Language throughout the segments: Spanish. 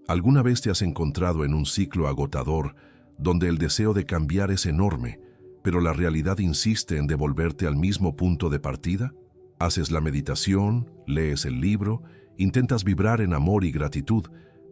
¿Alguna vez te has encontrado en un ciclo agotador donde el deseo de cambiar es enorme, pero la realidad insiste en devolverte al mismo punto de partida? Haces la meditación, lees el libro, intentas vibrar en amor y gratitud,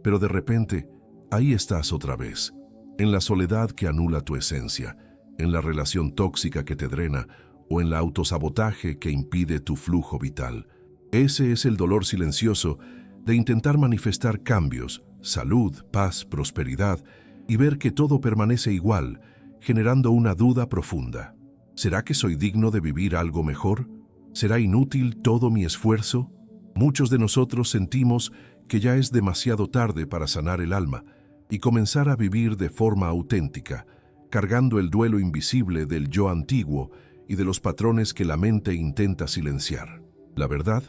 pero de repente, ahí estás otra vez, en la soledad que anula tu esencia, en la relación tóxica que te drena o en el autosabotaje que impide tu flujo vital. Ese es el dolor silencioso de intentar manifestar cambios, salud, paz, prosperidad y ver que todo permanece igual, generando una duda profunda. ¿Será que soy digno de vivir algo mejor? ¿Será inútil todo mi esfuerzo? Muchos de nosotros sentimos que ya es demasiado tarde para sanar el alma y comenzar a vivir de forma auténtica, cargando el duelo invisible del yo antiguo y de los patrones que la mente intenta silenciar. La verdad,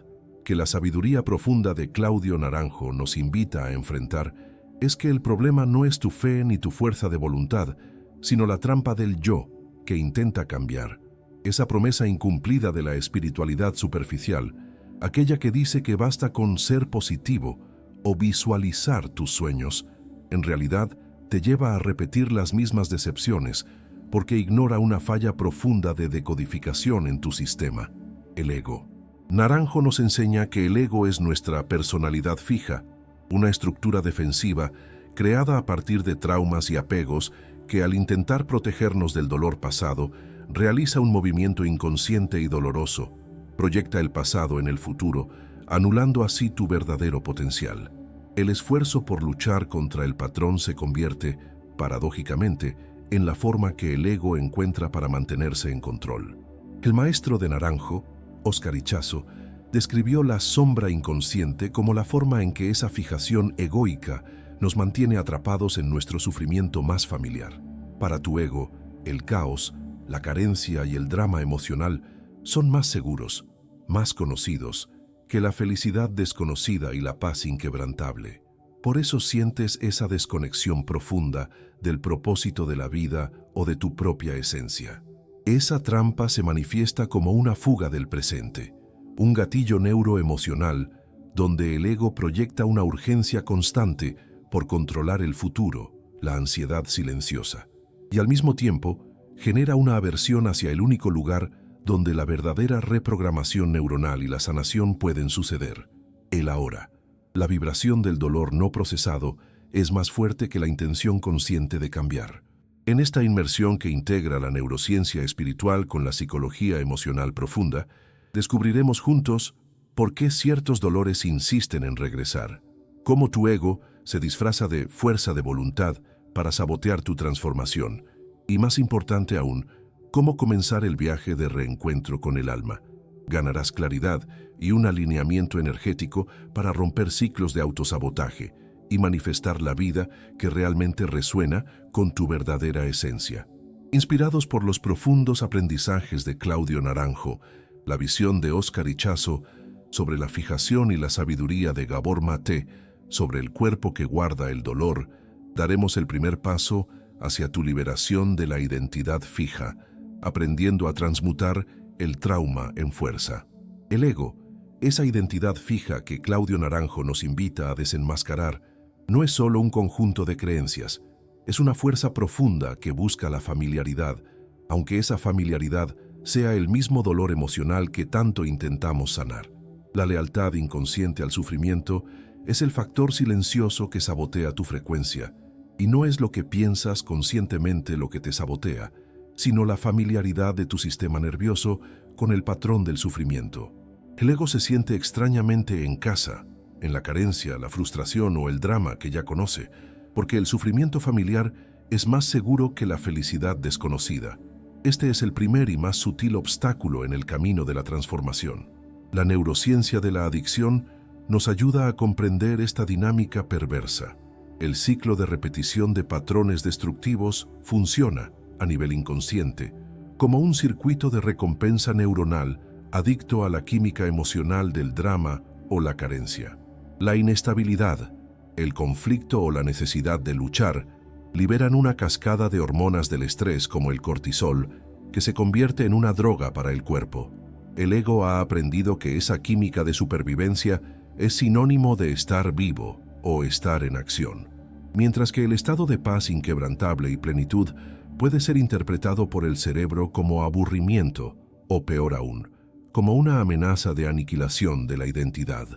que la sabiduría profunda de Claudio Naranjo nos invita a enfrentar es que el problema no es tu fe ni tu fuerza de voluntad, sino la trampa del yo que intenta cambiar. Esa promesa incumplida de la espiritualidad superficial, aquella que dice que basta con ser positivo o visualizar tus sueños, en realidad te lleva a repetir las mismas decepciones porque ignora una falla profunda de decodificación en tu sistema, el ego. Naranjo nos enseña que el ego es nuestra personalidad fija, una estructura defensiva creada a partir de traumas y apegos que al intentar protegernos del dolor pasado, realiza un movimiento inconsciente y doloroso, proyecta el pasado en el futuro, anulando así tu verdadero potencial. El esfuerzo por luchar contra el patrón se convierte, paradójicamente, en la forma que el ego encuentra para mantenerse en control. El maestro de Naranjo, Oscar Ichazo, describió la sombra inconsciente como la forma en que esa fijación egoica nos mantiene atrapados en nuestro sufrimiento más familiar. Para tu ego, el caos, la carencia y el drama emocional son más seguros, más conocidos, que la felicidad desconocida y la paz inquebrantable. Por eso sientes esa desconexión profunda del propósito de la vida o de tu propia esencia. Esa trampa se manifiesta como una fuga del presente, un gatillo neuroemocional donde el ego proyecta una urgencia constante por controlar el futuro, la ansiedad silenciosa, y al mismo tiempo genera una aversión hacia el único lugar donde la verdadera reprogramación neuronal y la sanación pueden suceder, el ahora. La vibración del dolor no procesado es más fuerte que la intención consciente de cambiar. En esta inmersión que integra la neurociencia espiritual con la psicología emocional profunda, descubriremos juntos por qué ciertos dolores insisten en regresar, cómo tu ego se disfraza de fuerza de voluntad para sabotear tu transformación, y más importante aún, cómo comenzar el viaje de reencuentro con el alma. Ganarás claridad y un alineamiento energético para romper ciclos de autosabotaje y manifestar la vida que realmente resuena con tu verdadera esencia. Inspirados por los profundos aprendizajes de Claudio Naranjo, la visión de Oscar Ichazo sobre la fijación y la sabiduría de Gabor Maté sobre el cuerpo que guarda el dolor, daremos el primer paso hacia tu liberación de la identidad fija, aprendiendo a transmutar el trauma en fuerza. El ego, esa identidad fija que Claudio Naranjo nos invita a desenmascarar, no es solo un conjunto de creencias, es una fuerza profunda que busca la familiaridad, aunque esa familiaridad sea el mismo dolor emocional que tanto intentamos sanar. La lealtad inconsciente al sufrimiento es el factor silencioso que sabotea tu frecuencia, y no es lo que piensas conscientemente lo que te sabotea, sino la familiaridad de tu sistema nervioso con el patrón del sufrimiento. El ego se siente extrañamente en casa, en la carencia, la frustración o el drama que ya conoce, porque el sufrimiento familiar es más seguro que la felicidad desconocida. Este es el primer y más sutil obstáculo en el camino de la transformación. La neurociencia de la adicción nos ayuda a comprender esta dinámica perversa. El ciclo de repetición de patrones destructivos funciona, a nivel inconsciente, como un circuito de recompensa neuronal adicto a la química emocional del drama o la carencia. La inestabilidad, el conflicto o la necesidad de luchar liberan una cascada de hormonas del estrés como el cortisol, que se convierte en una droga para el cuerpo. El ego ha aprendido que esa química de supervivencia es sinónimo de estar vivo, o estar en acción, mientras que el estado de paz inquebrantable y plenitud puede ser interpretado por el cerebro como aburrimiento o, peor aún, como una amenaza de aniquilación de la identidad.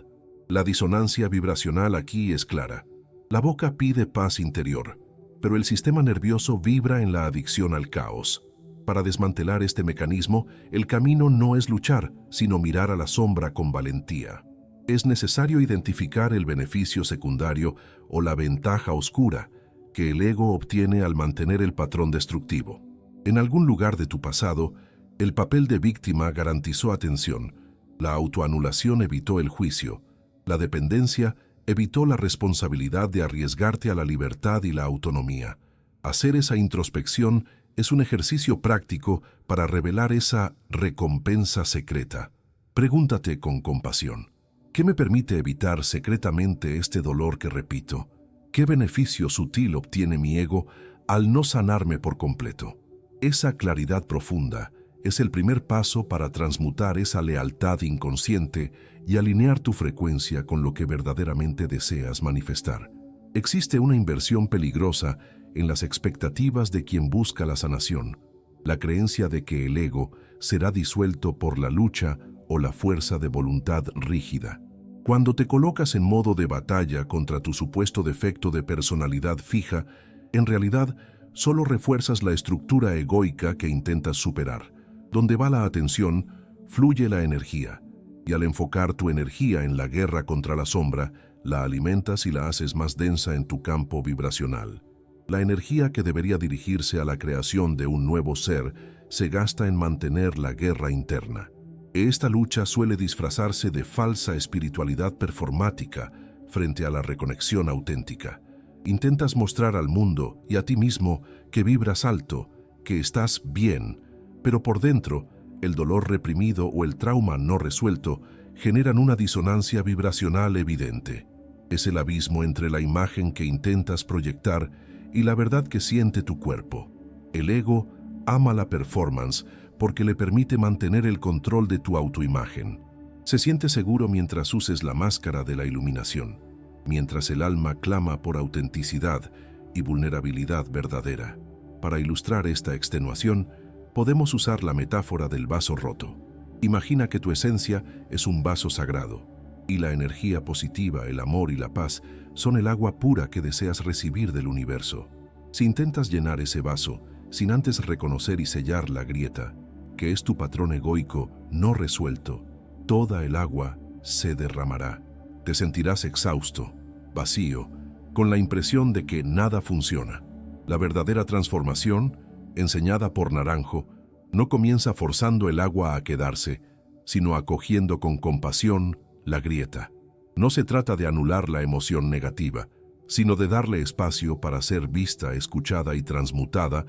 La disonancia vibracional aquí es clara. La boca pide paz interior, pero el sistema nervioso vibra en la adicción al caos. Para desmantelar este mecanismo, el camino no es luchar, sino mirar a la sombra con valentía. Es necesario identificar el beneficio secundario o la ventaja oscura que el ego obtiene al mantener el patrón destructivo. En algún lugar de tu pasado, el papel de víctima garantizó atención, la autoanulación evitó el juicio, la dependencia evitó la responsabilidad de arriesgarte a la libertad y la autonomía. Hacer esa introspección es un ejercicio práctico para revelar esa recompensa secreta. Pregúntate con compasión: ¿qué me permite evitar secretamente este dolor que repito? ¿Qué beneficio sutil obtiene mi ego al no sanarme por completo? Esa claridad profunda es el primer paso para transmutar esa lealtad inconsciente y alinear tu frecuencia con lo que verdaderamente deseas manifestar. Existe una inversión peligrosa en las expectativas de quien busca la sanación, la creencia de que el ego será disuelto por la lucha o la fuerza de voluntad rígida. Cuando te colocas en modo de batalla contra tu supuesto defecto de personalidad fija, en realidad solo refuerzas la estructura egoica que intentas superar. Donde va la atención, fluye la energía, y al enfocar tu energía en la guerra contra la sombra, la alimentas y la haces más densa en tu campo vibracional. La energía que debería dirigirse a la creación de un nuevo ser se gasta en mantener la guerra interna. Esta lucha suele disfrazarse de falsa espiritualidad performática frente a la reconexión auténtica. Intentas mostrar al mundo y a ti mismo que vibras alto, que estás bien, pero por dentro, el dolor reprimido o el trauma no resuelto generan una disonancia vibracional evidente. Es el abismo entre la imagen que intentas proyectar y la verdad que siente tu cuerpo. El ego ama la performance porque le permite mantener el control de tu autoimagen. Se siente seguro mientras uses la máscara de la iluminación, mientras el alma clama por autenticidad y vulnerabilidad verdadera. Para ilustrar esta extenuación, podemos usar la metáfora del vaso roto. Imagina que tu esencia es un vaso sagrado, y la energía positiva, el amor y la paz son el agua pura que deseas recibir del universo. Si intentas llenar ese vaso, sin antes reconocer y sellar la grieta, que es tu patrón egoico no resuelto, toda el agua se derramará. Te sentirás exhausto, vacío, con la impresión de que nada funciona. La verdadera transformación, enseñada por Naranjo, no comienza forzando el agua a quedarse, sino acogiendo con compasión la grieta. No se trata de anular la emoción negativa, sino de darle espacio para ser vista, escuchada y transmutada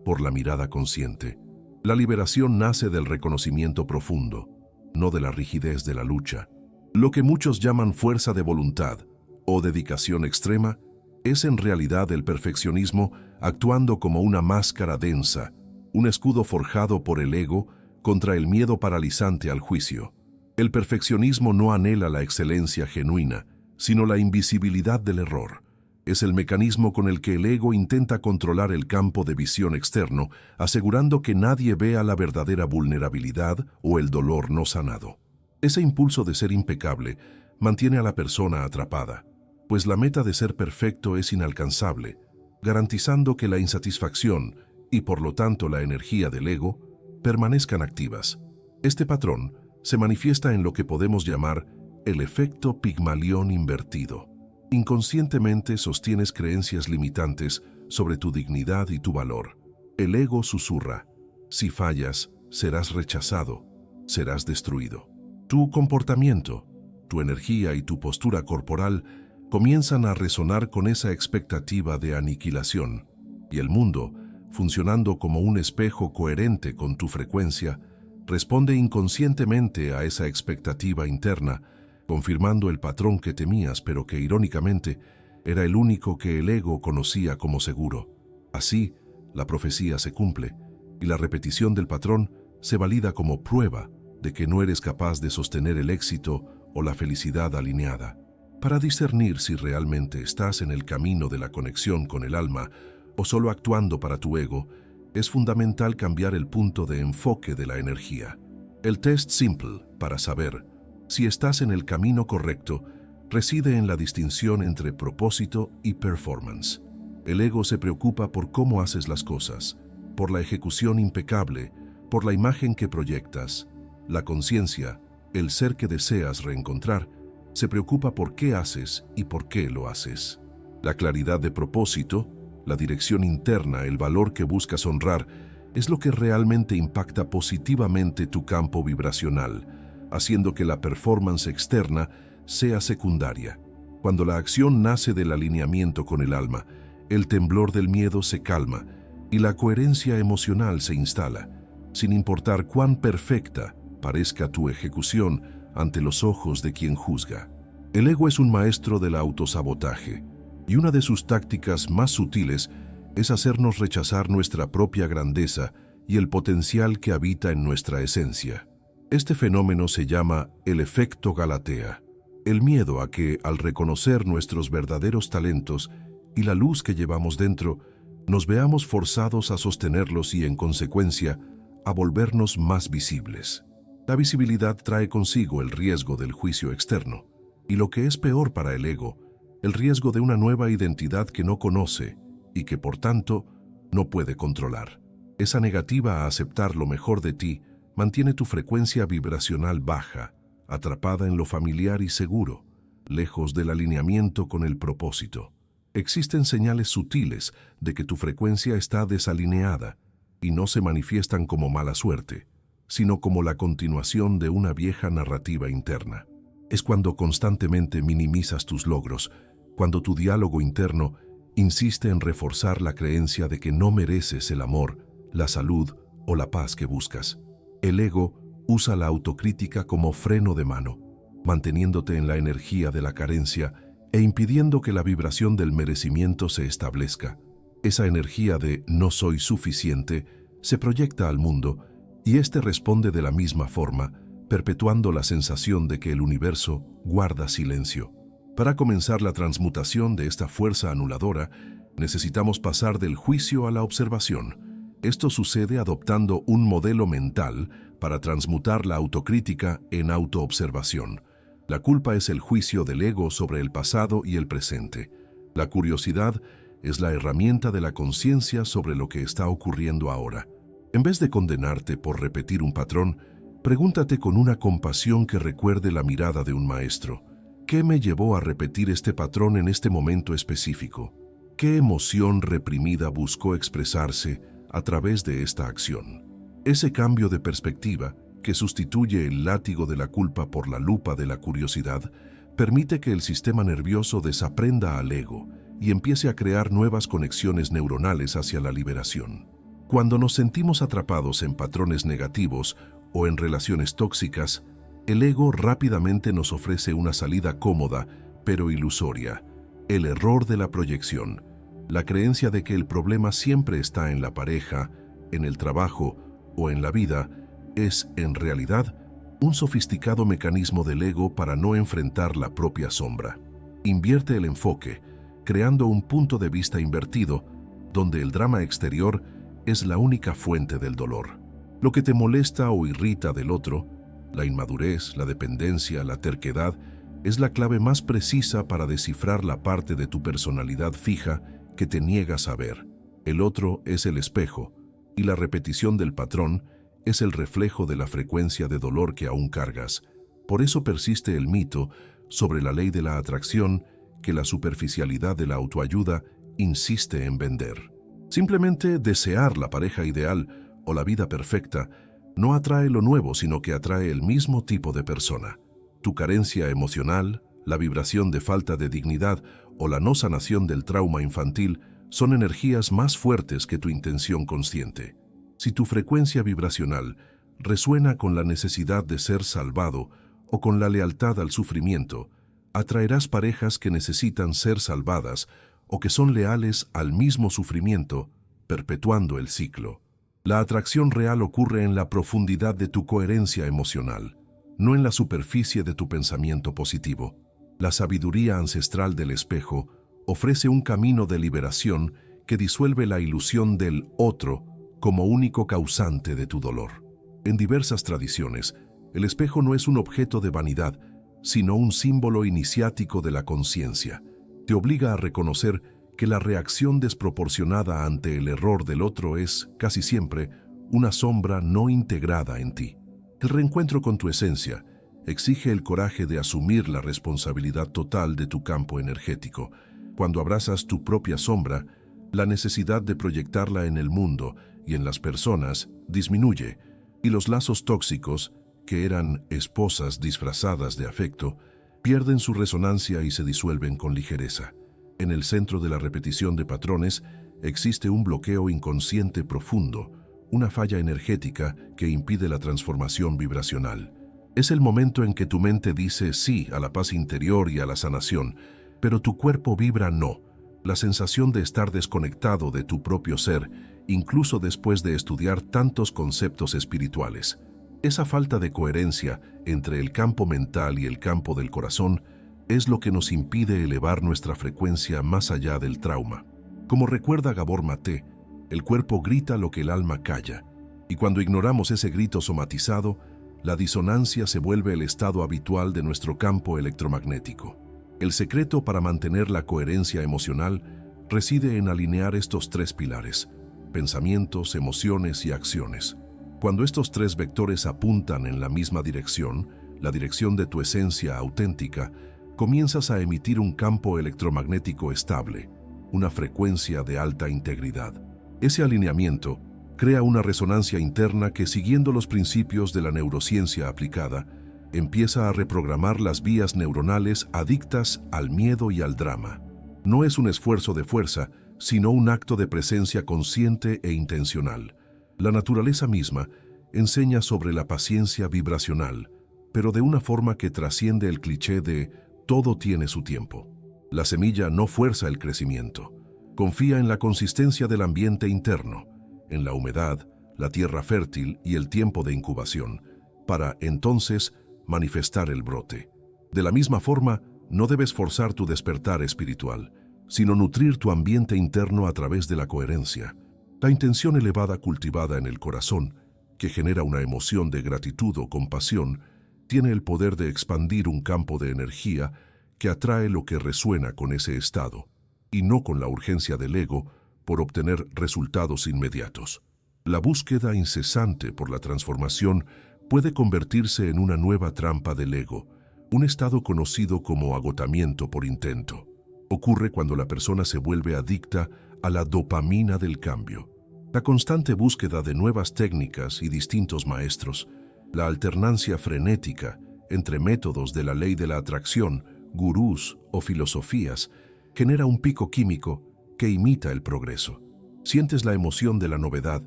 por la mirada consciente. La liberación nace del reconocimiento profundo, no de la rigidez de la lucha. Lo que muchos llaman fuerza de voluntad o dedicación extrema es en realidad el perfeccionismo actuando como una máscara densa, un escudo forjado por el ego contra el miedo paralizante al juicio. El perfeccionismo no anhela la excelencia genuina, sino la invisibilidad del error. Es el mecanismo con el que el ego intenta controlar el campo de visión externo, asegurando que nadie vea la verdadera vulnerabilidad o el dolor no sanado. Ese impulso de ser impecable mantiene a la persona atrapada, pues la meta de ser perfecto es inalcanzable, garantizando que la insatisfacción y por lo tanto la energía del ego permanezcan activas. Este patrón se manifiesta en lo que podemos llamar el efecto Pigmalión invertido. Inconscientemente sostienes creencias limitantes sobre tu dignidad y tu valor. El ego susurra: si fallas, serás rechazado, serás destruido. Tu comportamiento, tu energía y tu postura corporal comienzan a resonar con esa expectativa de aniquilación, y el mundo, funcionando como un espejo coherente con tu frecuencia, responde inconscientemente a esa expectativa interna, confirmando el patrón que temías, pero que irónicamente era el único que el ego conocía como seguro. Así, la profecía se cumple, y la repetición del patrón se valida como prueba de que no eres capaz de sostener el éxito o la felicidad alineada. Para discernir si realmente estás en el camino de la conexión con el alma o solo actuando para tu ego, es fundamental cambiar el punto de enfoque de la energía. El test simple para saber si estás en el camino correcto reside en la distinción entre propósito y performance. El ego se preocupa por cómo haces las cosas, por la ejecución impecable, por la imagen que proyectas. La conciencia, el ser que deseas reencontrar, se preocupa por qué haces y por qué lo haces. La claridad de propósito, la dirección interna, el valor que buscas honrar, es lo que realmente impacta positivamente tu campo vibracional, haciendo que la performance externa sea secundaria. Cuando la acción nace del alineamiento con el alma, el temblor del miedo se calma y la coherencia emocional se instala, sin importar cuán perfecta parezca tu ejecución ante los ojos de quien juzga. El ego es un maestro del autosabotaje, y una de sus tácticas más sutiles es hacernos rechazar nuestra propia grandeza y el potencial que habita en nuestra esencia. Este fenómeno se llama el efecto Galatea, el miedo a que, al reconocer nuestros verdaderos talentos y la luz que llevamos dentro, nos veamos forzados a sostenerlos y, en consecuencia, a volvernos más visibles. La visibilidad trae consigo el riesgo del juicio externo, y lo que es peor para el ego, el riesgo de una nueva identidad que no conoce y que, por tanto, no puede controlar. Esa negativa a aceptar lo mejor de ti mantiene tu frecuencia vibracional baja, atrapada en lo familiar y seguro, lejos del alineamiento con el propósito. Existen señales sutiles de que tu frecuencia está desalineada y no se manifiestan como mala suerte, sino como la continuación de una vieja narrativa interna. Es cuando constantemente minimizas tus logros, cuando tu diálogo interno insiste en reforzar la creencia de que no mereces el amor, la salud o la paz que buscas. El ego usa la autocrítica como freno de mano, manteniéndote en la energía de la carencia e impidiendo que la vibración del merecimiento se establezca. Esa energía de no soy suficiente se proyecta al mundo y éste responde de la misma forma, perpetuando la sensación de que el universo guarda silencio. Para comenzar la transmutación de esta fuerza anuladora, necesitamos pasar del juicio a la observación. Esto sucede adoptando un modelo mental para transmutar la autocrítica en autoobservación. La culpa es el juicio del ego sobre el pasado y el presente. La curiosidad es la herramienta de la conciencia sobre lo que está ocurriendo ahora. En vez de condenarte por repetir un patrón, pregúntate con una compasión que recuerde la mirada de un maestro. ¿Qué me llevó a repetir este patrón en este momento específico? ¿Qué emoción reprimida buscó expresarse a través de esta acción? Ese cambio de perspectiva, que sustituye el látigo de la culpa por la lupa de la curiosidad, permite que el sistema nervioso desaprenda al ego y empiece a crear nuevas conexiones neuronales hacia la liberación. Cuando nos sentimos atrapados en patrones negativos o en relaciones tóxicas, el ego rápidamente nos ofrece una salida cómoda, pero ilusoria: el error de la proyección, la creencia de que el problema siempre está en la pareja, en el trabajo o en la vida, es, en realidad, un sofisticado mecanismo del ego para no enfrentar la propia sombra. Invierte el enfoque, creando un punto de vista invertido, donde el drama exterior es la única fuente del dolor. Lo que te molesta o irrita del otro, la inmadurez, la dependencia, la terquedad, es la clave más precisa para descifrar la parte de tu personalidad fija que te niegas a ver. El otro es el espejo, y la repetición del patrón es el reflejo de la frecuencia de dolor que aún cargas. Por eso persiste el mito sobre la ley de la atracción que la superficialidad de la autoayuda insiste en vender. Simplemente desear la pareja ideal o la vida perfecta no atrae lo nuevo, sino que atrae el mismo tipo de persona. Tu carencia emocional, la vibración de falta de dignidad o la no sanación del trauma infantil son energías más fuertes que tu intención consciente. Si tu frecuencia vibracional resuena con la necesidad de ser salvado o con la lealtad al sufrimiento, atraerás parejas que necesitan ser salvadas o que son leales al mismo sufrimiento, perpetuando el ciclo. La atracción real ocurre en la profundidad de tu coherencia emocional, no en la superficie de tu pensamiento positivo. La sabiduría ancestral del espejo ofrece un camino de liberación que disuelve la ilusión del otro como único causante de tu dolor. En diversas tradiciones, el espejo no es un objeto de vanidad, sino un símbolo iniciático de la conciencia. Te obliga a reconocer que la reacción desproporcionada ante el error del otro es, casi siempre, una sombra no integrada en ti. El reencuentro con tu esencia exige el coraje de asumir la responsabilidad total de tu campo energético. Cuando abrazas tu propia sombra, la necesidad de proyectarla en el mundo y en las personas disminuye, y los lazos tóxicos, que eran esposas disfrazadas de afecto, pierden su resonancia y se disuelven con ligereza. En el centro de la repetición de patrones existe un bloqueo inconsciente profundo, una falla energética que impide la transformación vibracional. Es el momento en que tu mente dice sí a la paz interior y a la sanación, pero tu cuerpo vibra no. La sensación de estar desconectado de tu propio ser, incluso después de estudiar tantos conceptos espirituales. Esa falta de coherencia entre el campo mental y el campo del corazón es lo que nos impide elevar nuestra frecuencia más allá del trauma. Como recuerda Gabor Maté, el cuerpo grita lo que el alma calla, y cuando ignoramos ese grito somatizado, la disonancia se vuelve el estado habitual de nuestro campo electromagnético. El secreto para mantener la coherencia emocional reside en alinear estos tres pilares: pensamientos, emociones y acciones. Cuando estos tres vectores apuntan en la misma dirección, la dirección de tu esencia auténtica, comienzas a emitir un campo electromagnético estable, una frecuencia de alta integridad. Ese alineamiento crea una resonancia interna que, siguiendo los principios de la neurociencia aplicada, empieza a reprogramar las vías neuronales adictas al miedo y al drama. No es un esfuerzo de fuerza, sino un acto de presencia consciente e intencional. La naturaleza misma enseña sobre la paciencia vibracional, pero de una forma que trasciende el cliché de todo tiene su tiempo. La semilla no fuerza el crecimiento. Confía en la consistencia del ambiente interno, en la humedad, la tierra fértil y el tiempo de incubación, para entonces manifestar el brote. De la misma forma, no debes forzar tu despertar espiritual, sino nutrir tu ambiente interno a través de la coherencia. La intención elevada cultivada en el corazón, que genera una emoción de gratitud o compasión, tiene el poder de expandir un campo de energía que atrae lo que resuena con ese estado, y no con la urgencia del ego por obtener resultados inmediatos. La búsqueda incesante por la transformación puede convertirse en una nueva trampa del ego, un estado conocido como agotamiento por intento. Ocurre cuando la persona se vuelve adicta a la dopamina del cambio. La constante búsqueda de nuevas técnicas y distintos maestros, la alternancia frenética entre métodos de la ley de la atracción, gurús o filosofías, genera un pico químico que imita el progreso. Sientes la emoción de la novedad,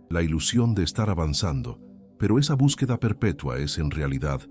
la ilusión de estar avanzando, pero esa búsqueda perpetua es, en realidad,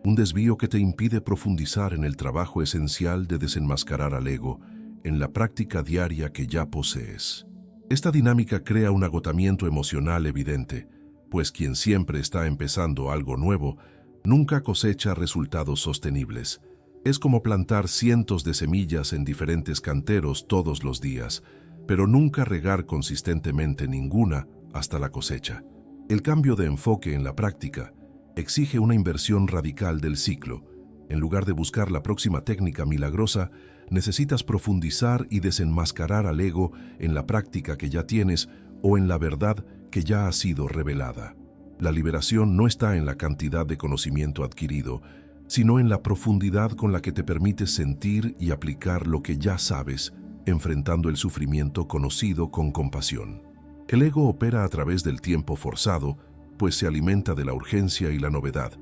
un desvío que te impide profundizar en el trabajo esencial de desenmascarar al ego, en la práctica diaria que ya posees. Esta dinámica crea un agotamiento emocional evidente, pues quien siempre está empezando algo nuevo, nunca cosecha resultados sostenibles. Es como plantar cientos de semillas en diferentes canteros todos los días, pero nunca regar consistentemente ninguna hasta la cosecha. El cambio de enfoque en la práctica exige una inversión radical del ciclo. En lugar de buscar la próxima técnica milagrosa, necesitas profundizar y desenmascarar al ego en la práctica que ya tienes o en la verdad que ya ha sido revelada. La liberación no está en la cantidad de conocimiento adquirido, sino en la profundidad con la que te permites sentir y aplicar lo que ya sabes, enfrentando el sufrimiento conocido con compasión. El ego opera a través del tiempo forzado, pues se alimenta de la urgencia y la novedad.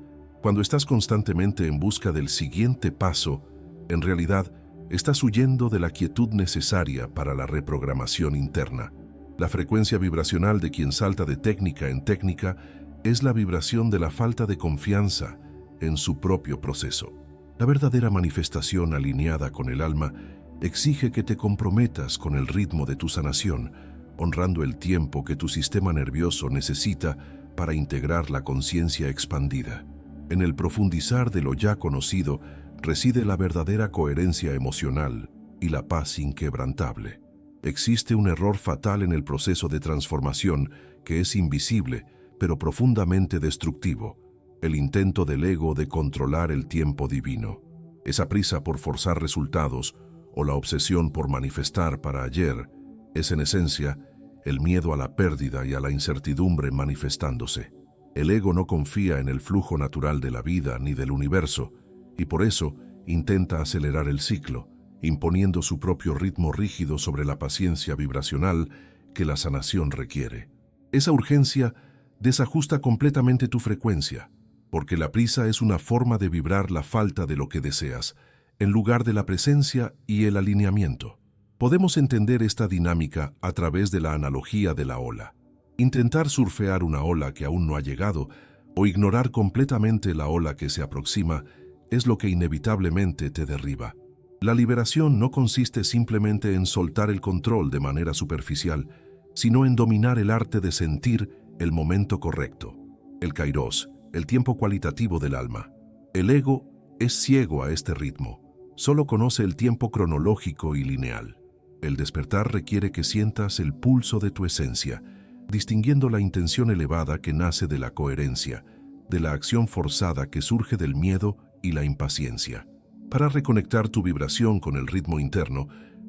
Cuando estás constantemente en busca del siguiente paso, en realidad estás huyendo de la quietud necesaria para la reprogramación interna. La frecuencia vibracional de quien salta de técnica en técnica es la vibración de la falta de confianza en su propio proceso. La verdadera manifestación alineada con el alma exige que te comprometas con el ritmo de tu sanación, honrando el tiempo que tu sistema nervioso necesita para integrar la conciencia expandida. En el profundizar de lo ya conocido, reside la verdadera coherencia emocional y la paz inquebrantable. Existe un error fatal en el proceso de transformación que es invisible, pero profundamente destructivo: el intento del ego de controlar el tiempo divino. Esa prisa por forzar resultados o la obsesión por manifestar para ayer es en esencia el miedo a la pérdida y a la incertidumbre manifestándose. El ego no confía en el flujo natural de la vida ni del universo, y por eso intenta acelerar el ciclo, imponiendo su propio ritmo rígido sobre la paciencia vibracional que la sanación requiere. Esa urgencia desajusta completamente tu frecuencia, porque la prisa es una forma de vibrar la falta de lo que deseas, en lugar de la presencia y el alineamiento. Podemos entender esta dinámica a través de la analogía de la ola. Intentar surfear una ola que aún no ha llegado o ignorar completamente la ola que se aproxima es lo que inevitablemente te derriba. La liberación no consiste simplemente en soltar el control de manera superficial, sino en dominar el arte de sentir el momento correcto, el kairos, el tiempo cualitativo del alma. El ego es ciego a este ritmo, solo conoce el tiempo cronológico y lineal. El despertar requiere que sientas el pulso de tu esencia, distinguiendo la intención elevada que nace de la coherencia, de la acción forzada que surge del miedo y la impaciencia. Para reconectar tu vibración con el ritmo interno,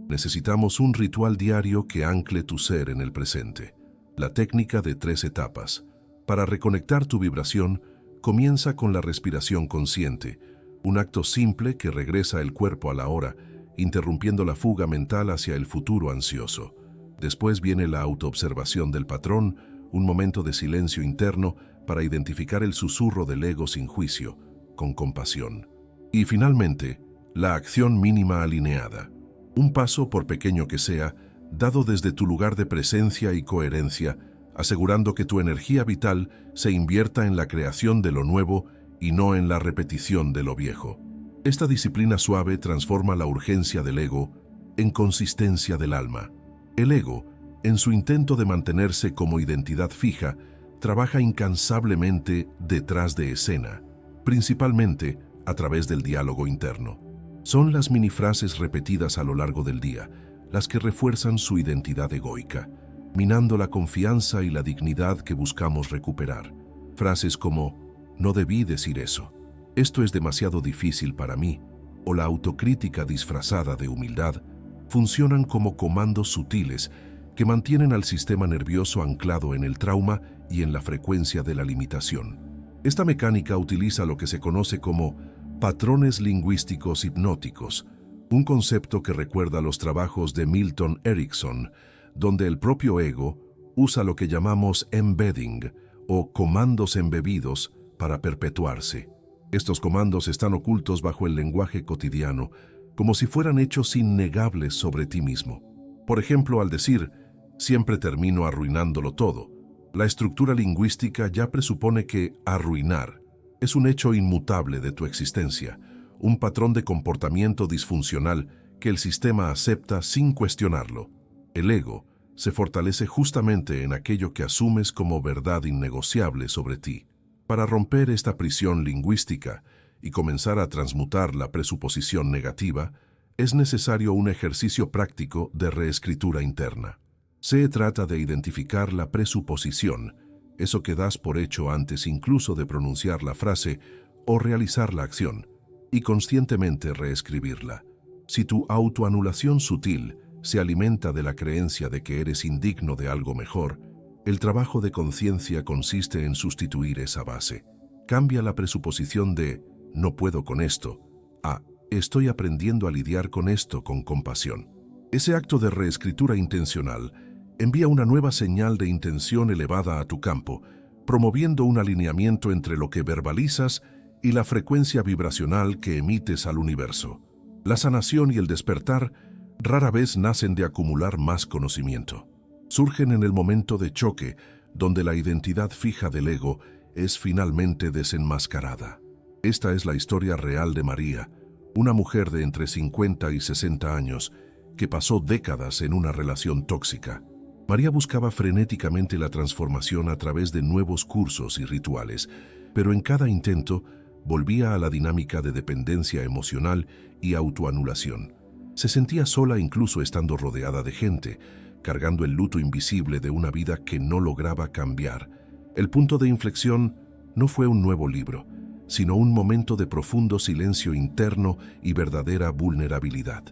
necesitamos un ritual diario que ancle tu ser en el presente. La técnica de 3 etapas. Para reconectar tu vibración, comienza con la respiración consciente, un acto simple que regresa el cuerpo a la hora, interrumpiendo la fuga mental hacia el futuro ansioso. Después viene la autoobservación del patrón, un momento de silencio interno para identificar el susurro del ego sin juicio, con compasión. Y finalmente, la acción mínima alineada. Un paso, por pequeño que sea, dado desde tu lugar de presencia y coherencia, asegurando que tu energía vital se invierta en la creación de lo nuevo y no en la repetición de lo viejo. Esta disciplina suave transforma la urgencia del ego en consistencia del alma. El ego, en su intento de mantenerse como identidad fija, trabaja incansablemente detrás de escena, principalmente a través del diálogo interno. Son las minifrases repetidas a lo largo del día las que refuerzan su identidad egoica, minando la confianza y la dignidad que buscamos recuperar. Frases como «no debí decir eso», «esto es demasiado difícil para mí», o la autocrítica disfrazada de humildad funcionan como comandos sutiles que mantienen al sistema nervioso anclado en el trauma y en la frecuencia de la limitación. Esta mecánica utiliza lo que se conoce como patrones lingüísticos hipnóticos, un concepto que recuerda los trabajos de Milton Erickson, donde el propio ego usa lo que llamamos embedding o comandos embebidos para perpetuarse. Estos comandos están ocultos bajo el lenguaje cotidiano, como si fueran hechos innegables sobre ti mismo. Por ejemplo, al decir «siempre termino arruinándolo todo», la estructura lingüística ya presupone que arruinar es un hecho inmutable de tu existencia, un patrón de comportamiento disfuncional que el sistema acepta sin cuestionarlo. El ego se fortalece justamente en aquello que asumes como verdad innegociable sobre ti. Para romper esta prisión lingüística y comenzar a transmutar la presuposición negativa, es necesario un ejercicio práctico de reescritura interna. Se trata de identificar la presuposición, eso que das por hecho antes incluso de pronunciar la frase o realizar la acción, y conscientemente reescribirla. Si tu autoanulación sutil se alimenta de la creencia de que eres indigno de algo mejor, el trabajo de conciencia consiste en sustituir esa base. Cambia la presuposición de «no puedo con esto» a «estoy aprendiendo a lidiar con esto con compasión». Ese acto de reescritura intencional envía una nueva señal de intención elevada a tu campo, promoviendo un alineamiento entre lo que verbalizas y la frecuencia vibracional que emites al universo. La sanación y el despertar rara vez nacen de acumular más conocimiento. Surgen en el momento de choque, donde la identidad fija del ego es finalmente desenmascarada. Esta es la historia real de María, una mujer de entre 50 y 60 años que pasó décadas en una relación tóxica. María buscaba frenéticamente la transformación a través de nuevos cursos y rituales, pero en cada intento volvía a la dinámica de dependencia emocional y autoanulación. Se sentía sola incluso estando rodeada de gente, cargando el luto invisible de una vida que no lograba cambiar. El punto de inflexión no fue un nuevo libro, sino un momento de profundo silencio interno y verdadera vulnerabilidad.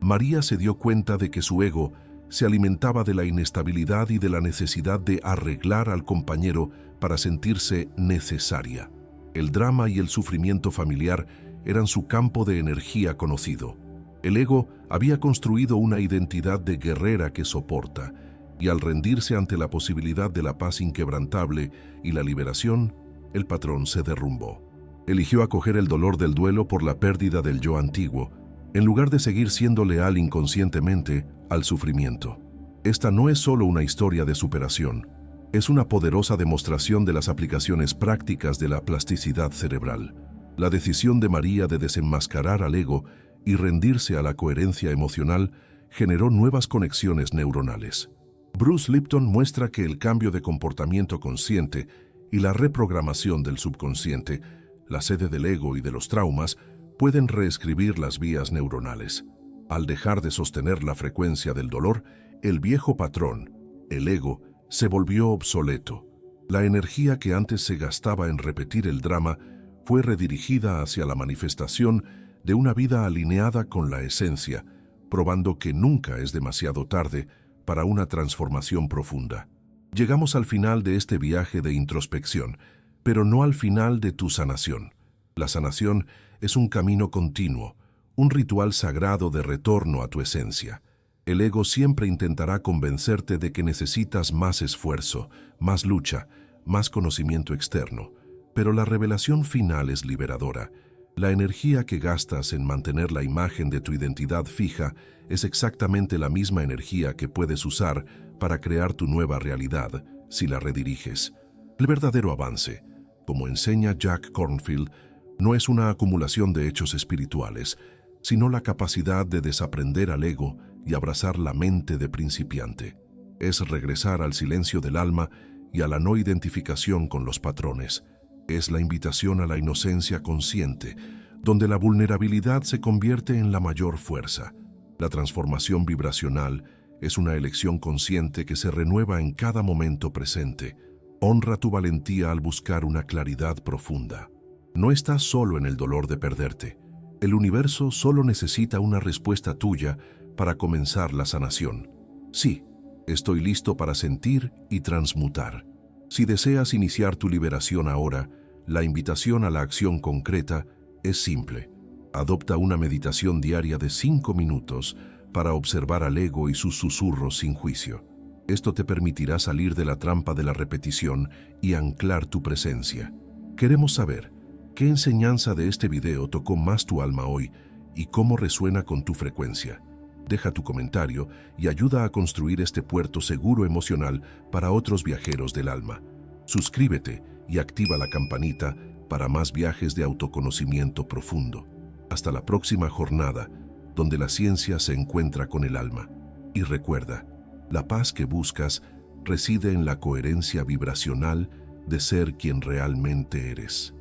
María se dio cuenta de que su ego se alimentaba de la inestabilidad y de la necesidad de arreglar al compañero para sentirse necesaria. El drama y el sufrimiento familiar eran su campo de energía conocido. El ego había construido una identidad de guerrera que soporta, y al rendirse ante la posibilidad de la paz inquebrantable y la liberación, el patrón se derrumbó. Eligió acoger el dolor del duelo por la pérdida del yo antiguo, en lugar de seguir siendo leal inconscientemente al sufrimiento. Esta no es solo una historia de superación, es una poderosa demostración de las aplicaciones prácticas de la plasticidad cerebral. La decisión de María de desenmascarar al ego y rendirse a la coherencia emocional generó nuevas conexiones neuronales. Bruce Lipton muestra que el cambio de comportamiento consciente y la reprogramación del subconsciente, la sede del ego y de los traumas, pueden reescribir las vías neuronales. Al dejar de sostener la frecuencia del dolor, el viejo patrón, el ego, se volvió obsoleto. La energía que antes se gastaba en repetir el drama fue redirigida hacia la manifestación de una vida alineada con la esencia, probando que nunca es demasiado tarde para una transformación profunda. Llegamos al final de este viaje de introspección, pero no al final de tu sanación. La sanación es un camino continuo, un ritual sagrado de retorno a tu esencia. El ego siempre intentará convencerte de que necesitas más esfuerzo, más lucha, más conocimiento externo, pero la revelación final es liberadora. La energía que gastas en mantener la imagen de tu identidad fija es exactamente la misma energía que puedes usar para crear tu nueva realidad si la rediriges. El verdadero avance, como enseña Jack Kornfield, no es una acumulación de hechos espirituales, sino la capacidad de desaprender al ego y abrazar la mente de principiante. Es regresar al silencio del alma y a la no identificación con los patrones. Es la invitación a la inocencia consciente, donde la vulnerabilidad se convierte en la mayor fuerza. La transformación vibracional es una elección consciente que se renueva en cada momento presente. Honra tu valentía al buscar una claridad profunda. No estás solo en el dolor de perderte. El universo solo necesita una respuesta tuya para comenzar la sanación. Sí, estoy listo para sentir y transmutar. Si deseas iniciar tu liberación ahora, la invitación a la acción concreta es simple. Adopta una meditación diaria de 5 minutos para observar al ego y sus susurros sin juicio. Esto te permitirá salir de la trampa de la repetición y anclar tu presencia. Queremos saber, ¿qué enseñanza de este video tocó más tu alma hoy y cómo resuena con tu frecuencia? Deja tu comentario y ayuda a construir este puerto seguro emocional para otros viajeros del alma. Suscríbete y activa la campanita para más viajes de autoconocimiento profundo. Hasta la próxima jornada, donde la ciencia se encuentra con el alma. Y recuerda, la paz que buscas reside en la coherencia vibracional de ser quien realmente eres.